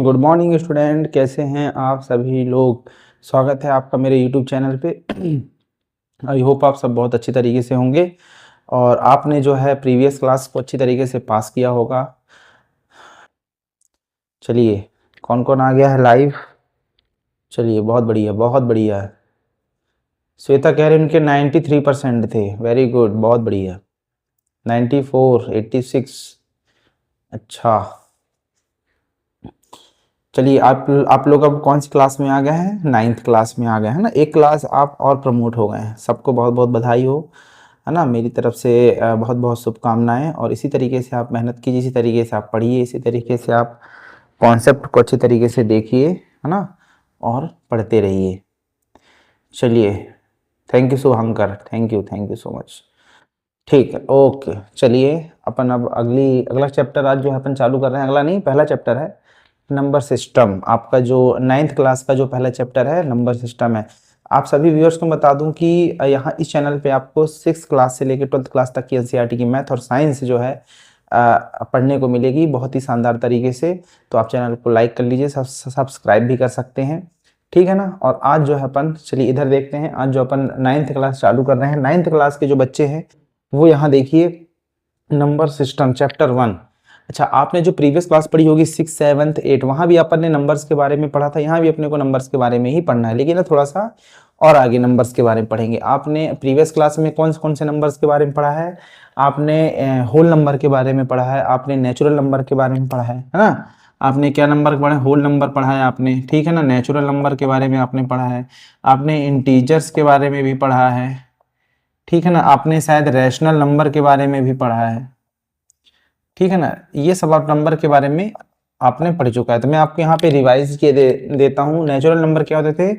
Good morning student, कैसे हैं आप सभी लोग। स्वागत है आपका मेरे यूट्यूब चैनल पे। आई होप आप सब बहुत अच्छी तरीके से होंगे और आपने जो है प्रीवियस क्लास को अच्छी तरीके से पास किया होगा। चलिए, कौन कौन आ गया है लाइव। चलिए, बहुत बढ़िया बहुत बढ़िया। श्वेता कह रहे उनके 93% थे। वेरी गुड, बहुत बढ़िया। 94, 86। अच्छा, चलिए आप लोग अब कौन सी क्लास में आ गए हैं? 9th क्लास में आ गए हैं ना। एक क्लास आप और प्रमोट हो गए हैं। सबको बहुत बहुत बधाई हो, है ना। मेरी तरफ से बहुत बहुत शुभकामनाएं। और इसी तरीके से आप मेहनत कीजिए, इसी तरीके से आप पढ़िए, इसी तरीके से आप कॉन्सेप्ट को अच्छी तरीके से देखिए, है ना, और पढ़ते रहिए। चलिए, thank you Shubhankar, thank you so much. ठीक है, ओके। चलिए अपन अब अगला चैप्टर आज जो है अपन चालू कर रहे हैं। अगला नहीं, पहला चैप्टर है नंबर सिस्टम। आपका जो 9th क्लास का जो पहला चैप्टर है नंबर सिस्टम है। आप सभी व्यूअर्स को बता दूं कि यहाँ इस चैनल पे आपको 6th क्लास से लेकर 12th क्लास तक की एनसीईआरटी की मैथ और साइंस जो है पढ़ने को मिलेगी बहुत ही शानदार तरीके से। तो आप चैनल को लाइक कर लीजिए, सब्सक्राइब भी कर सकते हैं, ठीक है ना। और आज जो है अपन, चलिए इधर देखते हैं, आज जो अपन 9th क्लास चालू कर रहे हैं। 9th क्लास के जो बच्चे हैं वो यहाँ देखिए, नंबर सिस्टम चैप्टर 1। अच्छा, आपने जो प्रीवियस क्लास पढ़ी होगी 6, 7, 8, वहाँ भी अपन ने नंबर्स के बारे में पढ़ा था। यहाँ भी अपने को नंबर्स के बारे में ही पढ़ना है, लेकिन ना थोड़ा सा और आगे नंबर्स के बारे में पढ़ेंगे। आपने प्रीवियस क्लास में कौन कौन से नंबर्स के बारे में पढ़ा है? आपने होल नंबर के बारे में पढ़ा है, आपने नेचुरल नंबर के बारे में पढ़ा है ना। आपने क्या नंबर पढ़ा है? होल नंबर पढ़ा है आपने, ठीक है ना। नेचुरल नंबर के बारे में आपने पढ़ा है, आपने इंटीजर्स के बारे में भी पढ़ा है, ठीक है ना। आपने शायद रैशनल नंबर के बारे में भी पढ़ा है, ठीक है ना। ये सब आप नंबर के बारे में आपने पढ़ चुका है। तो मैं आपको यहाँ पे रिवाइज किए देता हूँ। नेचुरल नंबर क्या होते थे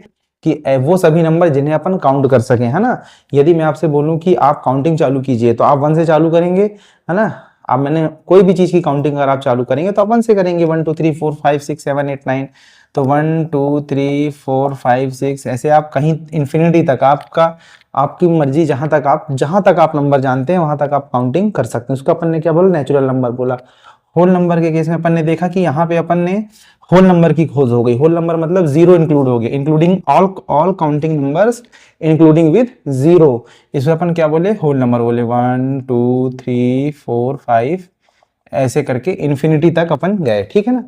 कि वो सभी नंबर जिन्हें अपन काउंट कर सकें, है ना। यदि मैं आपसे बोलूं कि आप काउंटिंग चालू कीजिए तो आप 1 से चालू करेंगे, है ना। अब मैंने कोई भी चीज की काउंटिंग अगर आप चालू करेंगे तो आप 1 से करेंगे। 1 2 3 4 5 6 7 8 9। तो 1 2 3 4 5 6 ऐसे आप कहीं इन्फिनिटी तक, आपकी मर्जी, जहां तक आप नंबर जानते हैं वहां तक आप काउंटिंग कर सकते हैं। उसको अपन ने क्या बोला? नेचुरल नंबर बोला। होल नंबर के केस में अपन ने देखा कि यहाँ पे अपन ने होल नंबर की खोज हो गई। होल नंबर मतलब जीरो इंक्लूड हो गया, including all counting numbers including with zero. इसमें अपन क्या बोले? होल नंबर बोले। 1 2 3 4 5 ऐसे करके इन्फिनिटी तक अपन गए, ठीक है ना।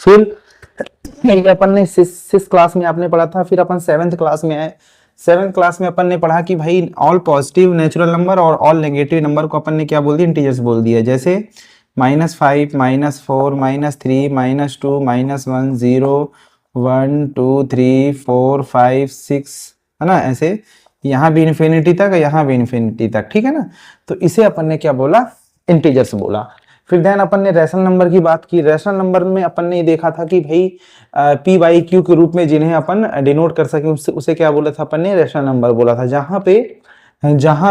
फिर अपन ने 6 क्लास में आपने पढ़ा था। फिर अपन 7th क्लास में आए। 7th क्लास में अपन ने पढ़ा कि भाई ऑल पॉजिटिव नेचुरल नंबर और ऑल नेगेटिव नंबर को अपन ने क्या बोल दिया? इंटीजर्स बोल दिया। जैसे -5 -4 -3 -2 -1 0 1 2 3 4 5 6, है ना। ऐसे यहाँ भी इन्फिनिटी तक, यहाँ भी इन्फिनिटी तक, ठीक है ना। तो इसे अपन ने क्या बोला? इंटीजर्स बोला। फिर देन अपन ने रैशनल नंबर की बात की। रैशनल नंबर में अपन ने देखा था कि भाई पी बाई क्यू के रूप में जिन्हें अपन डिनोट कर सके उसे क्या बोला था? अपन ने रैशनल नंबर बोला था। जहां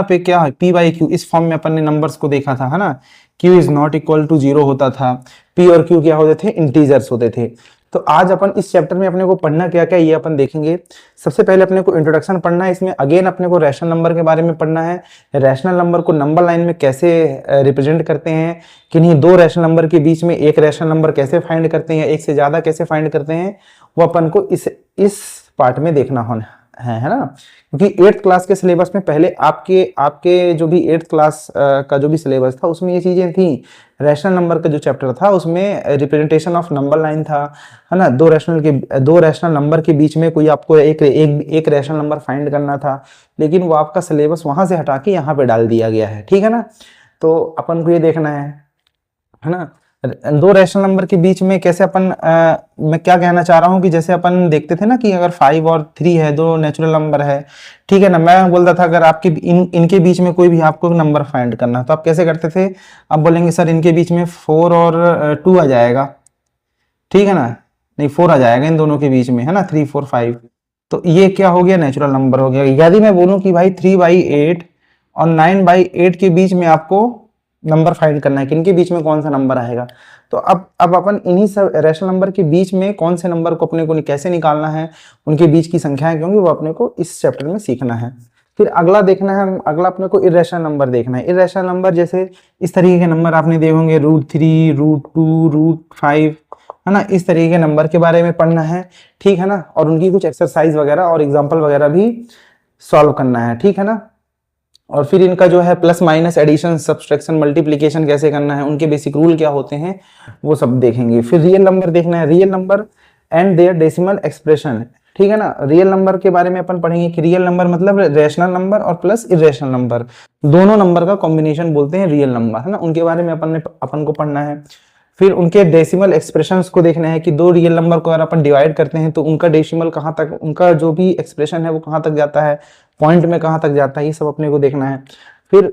पे क्या है? पी बाई क्यू इस फॉर्म में अपन ने नंबर्स को देखा था, है ना। Q is not equal to 0 होता था। पी और क्यू क्या होते थे? इंटीजर्स होते थे। तो आज अपन इस चैप्टर में अपने को पढ़ना क्या क्या ये अपन देखेंगे। सबसे पहले अपने को इंट्रोडक्शन पढ़ना है। इसमें अगेन अपने को रैशनल नंबर के बारे में पढ़ना है। रैशनल नंबर को नंबर लाइन में कैसे रिप्रेजेंट करते हैं, किन्हीं दो रैशनल नंबर के बीच में एक रैशनल नंबर कैसे फाइंड करते हैं, एक से ज्यादा कैसे फाइंड करते हैं, वो अपन को इस पार्ट में देखना होना है ना। क्योंकि 8th क्लास के सिलेबस में पहले आपके जो भी 8th क्लास का जो भी सिलेबस था उसमें ये चीजें थी। रैशनल नंबर का जो चैप्टर था उसमें रिप्रेजेंटेशन ऑफ नंबर लाइन था, है ना। दो रैशनल नंबर के बीच में कोई आपको एक रैशनल नंबर फाइंड करना था, लेकिन वो आपका सिलेबस वहां से हटा के यहाँ पे डाल दिया गया है, ठीक है ना। तो अपन को ये देखना है ना। दो रैशनल नंबर के बीच में कैसे अपन मैं क्या कहना चाह रहा हूँ कि जैसे अपन देखते थे ना कि अगर 5 और 3 है, दो नेचुरल नंबर है, ठीक है ना। मैं बोलता था अगर आपके इनके बीच में कोई भी आपको नंबर फाइंड करना तो आप कैसे करते थे? आप बोलेंगे सर इनके बीच में 4 और 2 आ जाएगा, ठीक है ना। नहीं, 4 आ जाएगा इन दोनों के बीच में, है ना। 3 4 5, तो ये क्या हो गया? नेचुरल नंबर हो गया। यदि मैं बोलूं कि भाई 3/8 और 9/8 के बीच में आपको नंबर फाइंड करना है, किनके बीच में कौन सा नंबर आएगा, तो अब अपन इन्हीं सब रैशनल नंबर के बीच में कौन से नंबर को अपने को कैसे निकालना है, उनके बीच की संख्याएं क्योंकि वो अपने को इस चैप्टर में सीखना है। फिर अगला देखना है, अगला अपने को इरेशनल नंबर देखना है। इरेशनल नंबर जैसे इस तरीके के नंबर आपने देखे होंगे, √3 √2 √5, है ना। इस तरीके के नंबर के बारे में पढ़ना है, ठीक है ना। और उनकी कुछ एक्सरसाइज वगैरह और एग्जाम्पल वगैरह भी सॉल्व करना है, ठीक है ना। और फिर इनका जो है plus minus addition subtraction multiplication कैसे करना है, उनके बेसिक रूल क्या होते हैं, वो सब देखेंगे। फिर रियल नंबर देखना है, real number and their decimal expression, ठीक है ना। रियल नंबर के बारे में अपन पढ़ेंगे कि रियल नंबर मतलब रेशनल नंबर और प्लस इरेशनल नंबर, दोनों नंबर का कॉम्बिनेशन बोलते हैं रियल नंबर, है ना। उनके बारे में अपन को पढ़ना है। फिर उनके डेसिमल एक्सप्रेशंस को देखना है कि दो रियल नंबर को अगर अपन डिवाइड करते हैं तो उनका डेसिमल कहाँ तक, उनका जो भी एक्सप्रेशन है वो कहाँ तक जाता है, पॉइंट में कहाँ तक जाता है, ये सब अपने को देखना है। फिर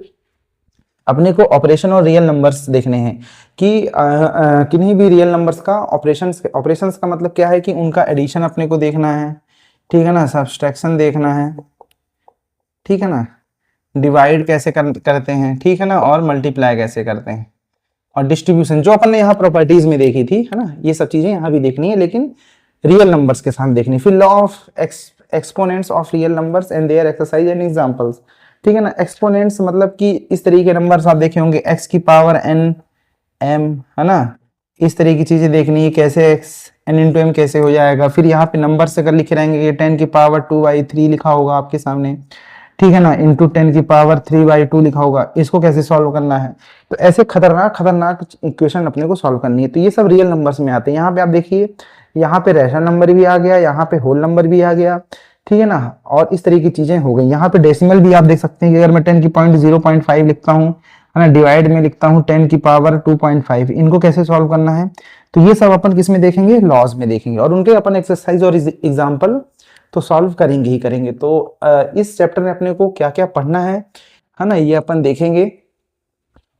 अपने को ऑपरेशन और रियल नंबर्स देखने हैं कि किन्हीं भी रियल नंबर्स का ऑपरेशंस का मतलब क्या है कि उनका एडिशन अपने को देखना है, ठीक है ना, सब्सट्रैक्शन देखना है, ठीक है ना, डिवाइड कैसे करते हैं, ठीक है ना, और मल्टीप्लाई कैसे करते हैं, और डिस्ट्रीब्यूशन जो अपन ने यहाँ प्रॉपर्टीज में देखी थी, है ना, ये सब चीजें यहाँ भी देखनी है लेकिन रियल नंबर्स के साथ देखनी। फिर law of exponents of real numbers and their exercise and examples, ठीक है ना। एक्सपोनेंट्स मतलब कि इस तरीके के नंबर्स आप देखे होंगे, x की पावर n m, है ना, इस तरह की चीजें देखनी है, कैसे x n इंटू m कैसे हो जाएगा। फिर यहाँ पे नंबर से अगर लिखे रहेंगे कि 10 की पावर 2/3 लिखा होगा आपके सामने, ठीक है ना, इंटू 10 की पावर 3/2 लिखा होगा, इसको कैसे सॉल्व करना है। तो ऐसे खतरनाक खतरनाक इक्वेशन अपने को सॉल्व करनी है। तो ये सब रियल नंबर्स में आते हैं। यहाँ पे आप देखिए, यहाँ पे रैशनल नंबर भी आ गया, यहाँ पे होल नंबर भी आ गया, ठीक है ना, और इस तरीके की चीजें हो गई। यहाँ पे डेसिमल भी आप देख सकते हैं कि अगर मैं 10 की पॉइंट 0.5 लिखता हूँ, है ना, डिवाइड में लिखता हूँ 10 की पावर 2.5, इनको कैसे सॉल्व करना है। तो ये सब अपन किस में देखेंगे, लॉज में देखेंगे, और उनके अपन एक्सरसाइज और एग्जाम्पल तो सॉल्व करेंगे ही करेंगे। तो इस चैप्टर में अपने को क्या क्या पढ़ना है ना, ये अपन देखेंगे।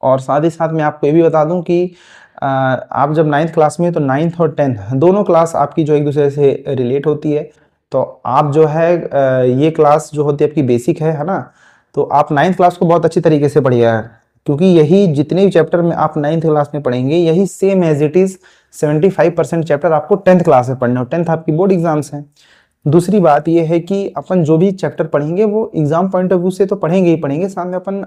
और साथ ही साथ मैं आपको ये भी बता दूं कि आप जब 9th क्लास में, तो 9th और 10th दोनों क्लास आपकी जो एक दूसरे से रिलेट होती है। तो आप जो है ये क्लास जो होती है आपकी बेसिक है ना, तो आप 9th क्लास को बहुत अच्छी तरीके से पढ़िएगा, क्योंकि यही जितने भी चैप्टर में आप 9th क्लास में पढ़ेंगे, यही same as it is 75% chapter आपको 10th क्लास में पढ़ने हो। 10th आपकी बोर्ड एग्जाम्स हैं। दूसरी बात यह है कि अपन जो भी चैप्टर पढ़ेंगे वो एग्जाम पॉइंट ऑफ व्यू से तो पढ़ेंगे ही पढ़ेंगे, साथ में अपन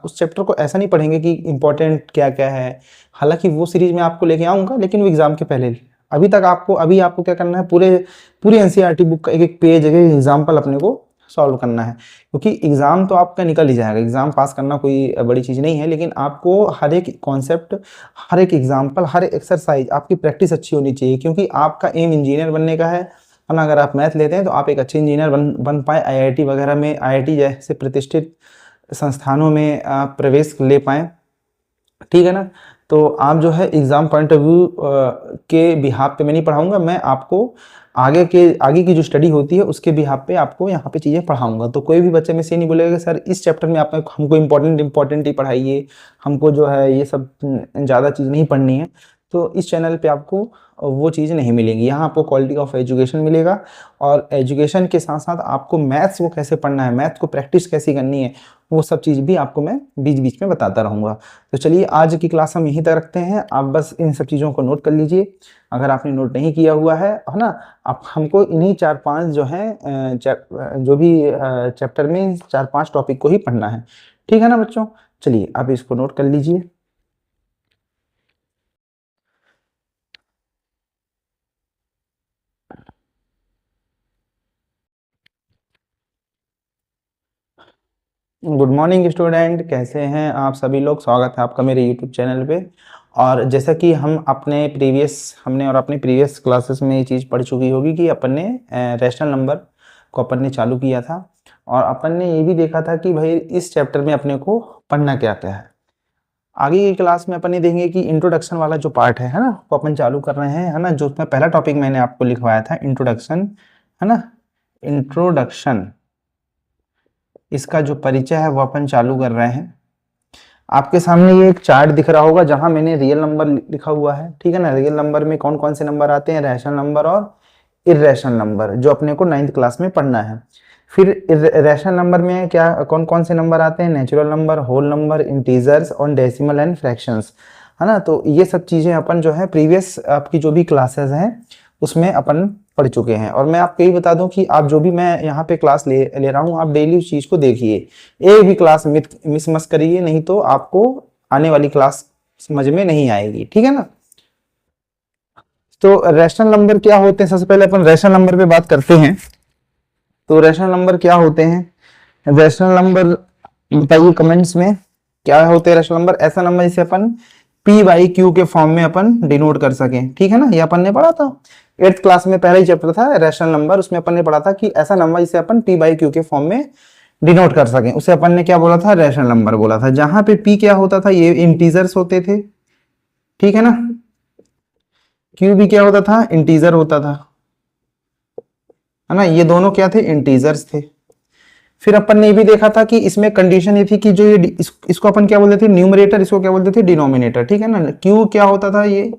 उस चैप्टर को ऐसा नहीं पढ़ेंगे कि इंपॉर्टेंट क्या क्या है। हालांकि वो सीरीज में आपको लेके आऊंगा, लेकिन वो एग्जाम के पहले। अभी आपको क्या करना है, पूरी एनसीईआरटी बुक का एक एक पेज, एक एग्जाम्पल अपने को सॉल्व करना है, क्योंकि एग्जाम तो आपका निकल ही जाएगा। एग्जाम पास करना कोई बड़ी चीज नहीं है, लेकिन आपको हर एक कॉन्सेप्ट, हर एक एग्जाम्पल, हर एक एक्सरसाइज आपकी प्रैक्टिस अच्छी होनी चाहिए, क्योंकि आपका एम इंजीनियर बनने का है ना। अगर आप मैथ लेते हैं तो आप एक अच्छे इंजीनियर बन पाए, आईआईटी वगैरह में, आईआईटी जैसे प्रतिष्ठित संस्थानों में आप प्रवेश ले पाए, ठीक है ना। तो आप जो है एग्जाम पॉइंट ऑफ व्यू के बिहाफ पे मैं नहीं पढ़ाऊंगा, मैं आपको आगे की जो स्टडी होती है उसके बिहाफ पे आपको यहाँ पे चीज़ें पढ़ाऊंगा। तो कोई भी बच्चे में से नहीं बोलेगा कि सर इस चैप्टर में आप हमको इंपॉर्टेंट ही पढ़ाइए, हमको जो है ये सब ज़्यादा चीज़ नहीं पढ़नी है। तो इस चैनल पे आपको वो चीज़ नहीं मिलेंगी। यहाँ आपको क्वालिटी ऑफ एजुकेशन मिलेगा, और एजुकेशन के साथ साथ आपको मैथ्स को कैसे पढ़ना है, मैथ को प्रैक्टिस कैसी करनी है, वो सब चीज़ भी आपको मैं बीच बीच में बताता रहूँगा। तो चलिए आज की क्लास हम यहीं तक रखते हैं। आप बस इन सब चीज़ों को नोट कर लीजिए, अगर आपने नोट नहीं किया हुआ है ना। आप हमको इन्हीं 4-5 जो है जो भी चैप्टर में 4-5 टॉपिक को ही पढ़ना है, ठीक है ना बच्चों। चलिए आप इसको नोट कर लीजिए। गुड मॉर्निंग स्टूडेंट, कैसे हैं आप सभी लोग। स्वागत है आपका मेरे यूट्यूब चैनल पे। और जैसा कि हमने अपने प्रीवियस क्लासेस में ये चीज़ पढ़ चुकी होगी कि अपन ने रैशनल नंबर को अपन ने चालू किया था, और अपन ने ये भी देखा था कि भाई इस चैप्टर में अपने को पढ़ना क्या क्या है। आगे की क्लास में अपन ये देखेंगे कि इंट्रोडक्शन वाला जो पार्ट है ना, वो अपन चालू कर रहे हैं, है ना। जो उसमें पहला टॉपिक मैंने आपको लिखवाया था इंट्रोडक्शन, है ना, इंट्रोडक्शन, इसका जो परिचय है वो अपन चालू कर रहे हैं। आपके सामने ये एक चार्ट दिख रहा होगा जहां मैंने रियल नंबर लिखा हुआ है, ठीक है ना। रियल नंबर में कौन कौन से नंबर आते हैं, रैशनल नंबर और इर्रेशनल नंबर, जो अपने को 9th क्लास में पढ़ना है। फिर रैशनल नंबर में क्या कौन कौन से नंबर आते हैं, natural number, whole number, integers और डेसिमल एंड फ्रैक्शंस, है ना। तो ये सब चीजें अपन जो है प्रीवियस आपकी जो भी क्लासेस हैं उसमें अपन पढ़ चुके हैं। और मैं आपको यही बता दूं कि आप जो भी मैं यहाँ पे क्लास ले रहा हूँ, आप डेली उस चीज को देखिए, एक भी क्लास मिस मत करिए, नहीं तो आपको आने वाली क्लास समझ में नहीं आएगी, ठीक है ना। तो रैशनल नंबर क्या होते हैं, सबसे पहले अपन रैशनल नंबर पे बात करते हैं। तो रैशनल नंबर क्या होते हैं, रैशनल नंबर बताइए कमेंट्स में क्या होते हैं रैशनल नंबर। ऐसा नंबर जिसे अपन पी बाई क्यू के फॉर्म में अपन डिनोट कर सकें, ठीक है ना। ये अपन ने पढ़ा था 8th क्लास में, पहला ही चैप्टर था रैशनल नंबर, उसमें अपन ने पढ़ा था कि ऐसा नंबर जिसे अपन पी बाई क्यू के फॉर्म में डिनोट कर सकें, उसे अपन ने क्या बोला था, रैशनल नंबर बोला था। जहां पे पी क्या होता था, ये इंटीजर्स होते थे, ठीक है ना। क्यू भी क्या होता था, इंटीजर होता था, है ना। ये दोनों क्या थे, इंटीजर्स थे। फिर अपन ने ये भी देखा था कि इसमें कंडीशन ये थी कि जो ये इसको अपन क्या बोलते थे, न्यूमरेटर, इसको क्या बोलते थे, डिनोमिनेटर, ठीक है ना। क्यू क्या होता था, ये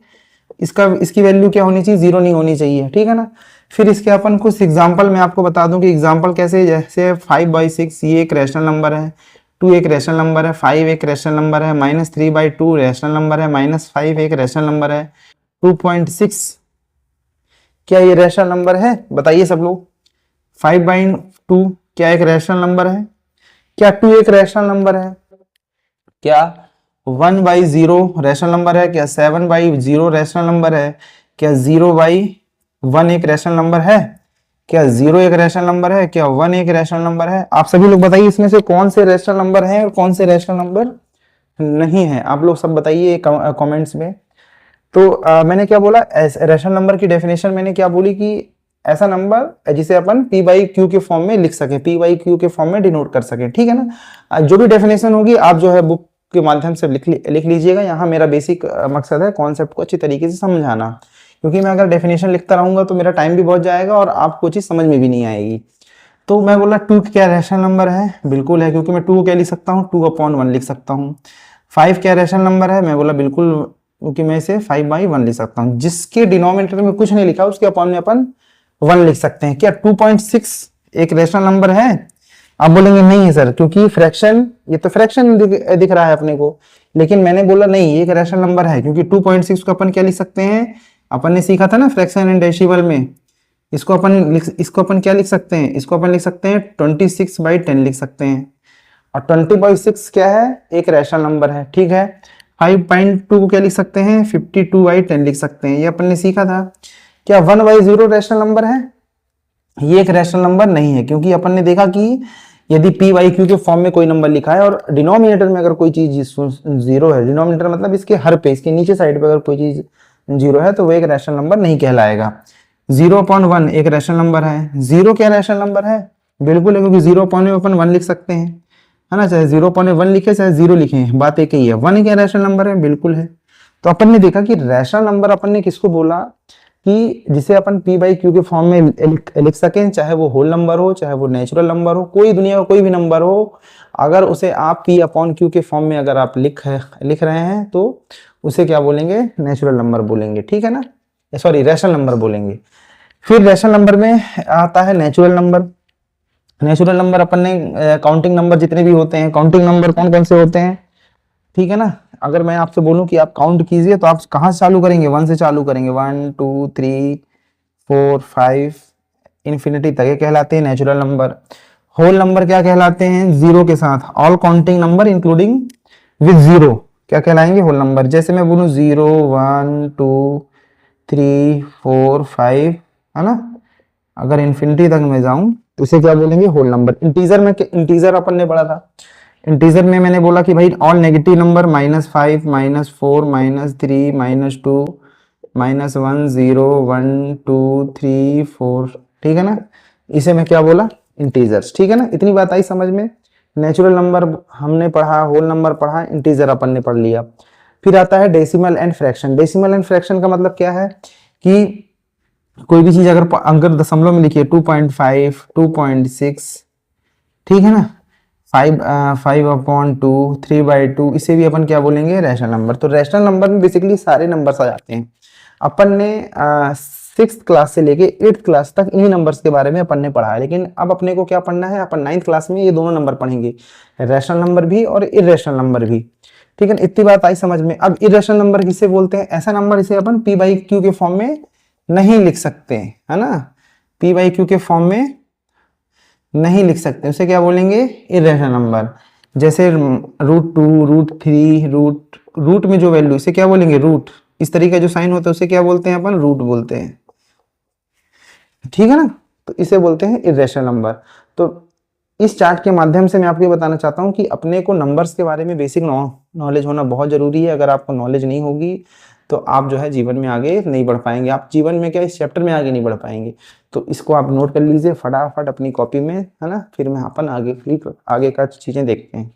इसकी वैल्यू क्या होनी चाहिए, 0 नहीं होनी चाहिए, ठीक है ना। फिर इसके अपन कुछ एग्जांपल मैं आपको बता दूं कि एग्जांपल कैसे, जैसे 5/6 ये एक रैशनल नंबर है, 2 एक रैशनल नंबर है, 5 एक रैशनल नंबर है, -3/2 रैशनल नंबर है, -5 एक रैशनल नंबर है, 2.6 क्या ये रैशनल नंबर है, बताइए सब लोग। 5/2 क्या एक रैशनल नंबर है, क्या 2 एक रैशनल नंबर है, क्या 1/0 रैशनल नंबर है, क्या 7/0 रैशनल नंबर है, क्या 0/1 एक रैशनल नंबर है, क्या 0 एक रैशनल नंबर है, क्या 1 एक रैशनल नंबर है। आप सभी लोग बताइए इसमें से कौन से रैशनल नंबर हैं और कौन से रैशनल नंबर नहीं है, आप लोग सब बताइए कमेंट्स में। तो मैंने क्या बोला, रैशनल नंबर की डेफिनेशन मैंने क्या बोली कि ऐसा नंबर जिसे अपन पी बाई क्यू के फॉर्म में लिख सके, पी बाई क्यू के फॉर्म में डिनोट कर सके, ठीक है ना। जो भी डेफिनेशन होगी आप जो है बुक के माध्यम से लिख लीजिएगा। यहाँ मेरा बेसिक मकसद है कॉन्सेप्ट को अच्छी तरीके से समझाना, क्योंकि मैं अगर डेफिनेशन लिखता रहूंगा तो मेरा टाइम भी बहुत जाएगा और आपको चीज समझ में भी नहीं आएगी। तो मैं बोला 2 क्या रैशनल नंबर है, बिल्कुल है, क्योंकि मैं 2 क्या लिख सकता हूँ, 2/1 लिख सकता हूँ। 5 क्या रैशनल नंबर है, मैं बोला बिल्कुल, क्योंकि मैं इसे 5/1 लिख सकता हूँ। जिसके डिनोमिनेटर में कुछ नहीं लिखा उसके अपॉन में अपन 1 लिख सकते हैं। क्या 2.6 एक रैशनल नंबर है, आप बोलेंगे नहीं है सर, क्योंकि फ्रैक्शन, ये तो फ्रैक्शन दिख रहा है अपने को। लेकिन मैंने बोला नहीं, ये एक रैशनल नंबर है, क्योंकि 2.6 को अपन क्या लिख सकते हैं, अपन ने सीखा था ना फ्रैक्शन एंड डेसिमल में, इसको अपन क्या लिख सकते हैं, इसको अपन लिख सकते हैं 26/10 लिख सकते हैं। और 20/6 क्या है, एक रैशनल नंबर है, ठीक है। 5.2 को क्या लिख सकते हैं, 52/10 लिख सकते हैं, ये अपन ने सीखा था। क्या 1/0 रैशनल नंबर है, ये एक रैशनल नंबर नहीं है, क्योंकि अपन ने देखा कि यदि पी बाई क्यू के फॉर्म में कोई नंबर लिखा है और डिनोमिनेटर में अगर कोई चीज 0 है, डिनोमिनेटर मतलब इसके हर पे, इसके नीचे साइड पे अगर कोई चीज 0 है तो वो एक रैशनल नंबर नहीं कहलाएगा। 0/1 एक रैशनल नंबर है। 0 क्या रैशनल नंबर है, बिल्कुल है, क्योंकि 0 अपन 1 लिख सकते हैं, है ना। चाहे 0/1 लिखे चाहे 0 लिखे, बात एक ही है। 1 क्या रैशनल नंबर है, बिल्कुल है। तो अपन ने देखा कि रैशनल नंबर अपन ने किसको बोला, कि जिसे अपन पी बाई क्यू के फॉर्म में लिख सकें, चाहे वो होल नंबर हो, चाहे वो नेचुरल नंबर हो, कोई दुनिया का कोई भी नंबर हो, अगर उसे आप पी अपॉन क्यू के फॉर्म में अगर आप लिख रहे हैं तो उसे क्या बोलेंगे, नेचुरल नंबर बोलेंगे, ठीक है ना, सॉरी रैशनल नंबर बोलेंगे। फिर रैशनल नंबर में आता है नेचुरल नंबर। नेचुरल नंबर अपन ने काउंटिंग नंबर जितने भी होते हैं, काउंटिंग नंबर कौन कौन से होते हैं, ठीक है ना। अगर मैं आपसे बोलूं कि आप काउंट कीजिए तो आप कहां से चालू करेंगे, 1 से चालू करेंगे, 1 2 3 4 5 इन्फिनिटी तक, ये कहलाते हैं नेचुरल नंबर। होल नंबर क्या कहलाते हैं, 0 के साथ, all counting number including with 0 क्या कहलाएंगे, होल नंबर। जैसे मैं बोलूं 0 1 2 3 4 5, है ना। अगर इन्फिनिटी तक मैं जाऊं तो उसे क्या बोलेंगे, होल नंबर। इंटीजर में, इंटीजर अपन ने पढ़ा था, इंटीजर में मैंने बोला कि भाई ऑल नेगेटिव नंबर -5 -4 -3 -2 -1 0 1 2 3 4, ठीक है ना। इसे मैं क्या बोला, इंटीजर्स, ठीक है ना। इतनी बात आई समझ में। नेचुरल नंबर हमने पढ़ा, होल नंबर पढ़ा, इंटीजर अपन ने पढ़ लिया। फिर आता है decimal and fraction. Decimal and fraction का मतलब क्या है कि कोई भी चीज अगर दशमलव में लिखिए 2.5 2.6, ठीक है ना, 5/2 3/2, इसे भी अपन क्या बोलेंगे, रैशनल नंबर। तो रैशनल नंबर में बेसिकली सारे नंबर्स आ जाते हैं। अपन ने 6th क्लास से लेके 8th क्लास तक इन्हीं नंबर्स के बारे में अपन ने पढ़ा है, लेकिन अब अपने को क्या पढ़ना है, अपन 9th क्लास में ये दोनों नंबर पढ़ेंगे, रैशनल नंबर भी और इरेशनल नंबर भी, ठीक है ना। इतनी बात आई समझ में। अब इरेशनल नंबर किसे बोलते हैं, ऐसा नंबर जिसे अपन पी बाई क्यू के फॉर्म में नहीं लिख सकते, है ना, पी बाई क्यू के फॉर्म में नहीं लिख सकते, उसे क्या बोलेंगे, इरेशनल नंबर। जैसे √2 √3 रूट में जो वैल्यू, इसे क्या बोलेंगे, रूट, इस तरीके का जो साइन होता है उसे क्या बोलते हैं अपन, रूट बोलते हैं, ठीक है ना। तो इसे बोलते हैं इरेशनल नंबर। तो इस चार्ट के माध्यम से मैं आपको ये बताना चाहता हूँ कि अपने को नंबर्स के बारे में बेसिक नॉलेज होना बहुत जरूरी है। अगर आपको नॉलेज नहीं होगी तो आप जो है जीवन में आगे नहीं बढ़ पाएंगे, आप जीवन में क्या इस चैप्टर में आगे नहीं बढ़ पाएंगे। तो इसको आप नोट कर लीजिए फटाफट अपनी कॉपी में, है ना। फिर मैं अपन आगे का चीजें देखते हैं।